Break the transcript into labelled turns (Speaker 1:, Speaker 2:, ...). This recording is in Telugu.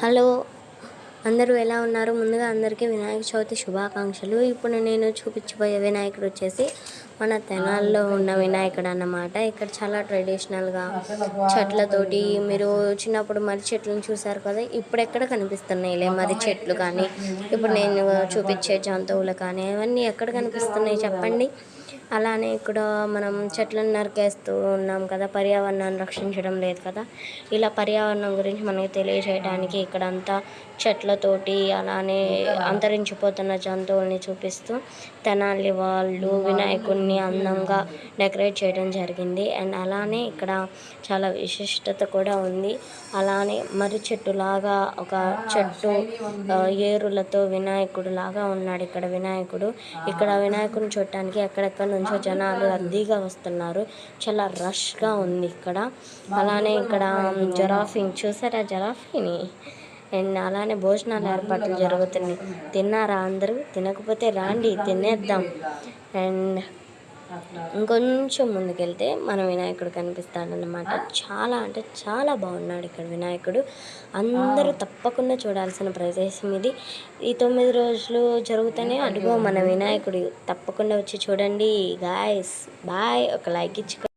Speaker 1: హలో, అందరూ ఎలా ఉన్నారు? ముందుగా అందరికీ వినాయక చవితి శుభాకాంక్షలు. ఇప్పుడు నేను చూపించబోయే వినాయకుడు వచ్చేసి మన తెనాల్లో ఉన్న వినాయకుడు అన్నమాట. ఇక్కడ చాలా ట్రెడిషనల్గా చెట్లతోటి, మీరు చిన్నప్పుడు మర్రి చెట్లను చూసారు కదా, ఇప్పుడు ఎక్కడ కనిపిస్తున్నాయిలే మర్రి చెట్లు కానీ, ఇప్పుడు నేను చూపించే జంతువులు కానీ అవన్నీ ఎక్కడ కనిపిస్తున్నాయి చెప్పండి. అలానే ఇక్కడ మనం చెట్లను నరికేస్తూ ఉన్నాం కదా, పర్యావరణాన్ని రక్షించడం లేదు కదా. ఇలా పర్యావరణం గురించి మనకి తెలియజేయడానికి ఇక్కడంతా చెట్లతోటి, అలానే అంతరించిపోతున్న జంతువుల్ని చూపిస్తూ తెనాలి వాళ్ళు వినాయకుడిని అందంగా డెకరేట్ చేయడం జరిగింది. అండ్ అలానే ఇక్కడ చాలా విశిష్టత కూడా ఉంది. అలానే మర్రి చెట్టులాగా ఒక చెట్టు ఏరులతో వినాయకుడు లాగా ఉన్నాడు ఇక్కడ వినాయకుడు. ఇక్కడ వినాయకుడిని చూడటానికి ఎక్కడెక్కడ నుంచో జనాలు రద్దీగా వస్తున్నారు. చాలా రష్గా ఉంది ఇక్కడ. అలానే ఇక్కడ జరాఫీని చూసారా, జరాఫీని. అండ్ అలానే భోజనాలు ఏర్పాట్లు జరుగుతున్నాయి. తిన్నారా అందరూ? తినకపోతే రాండి, తినేద్దాం. అండ్ ఇంకొంచెం ముందుకెళ్తే మన వినాయకుడు కనిపిస్తాడనమాట. చాలా అంటే చాలా బాగున్నాడు ఇక్కడ వినాయకుడు. అందరూ తప్పకుండా చూడాల్సిన ప్రదేశం ఇది. ఈ 9 రోజులు జరుగుతూనే అడుగో మన వినాయకుడు. తప్పకుండా వచ్చి చూడండి గాయస్. బాయ్. ఒక లైక్ ఇచ్చి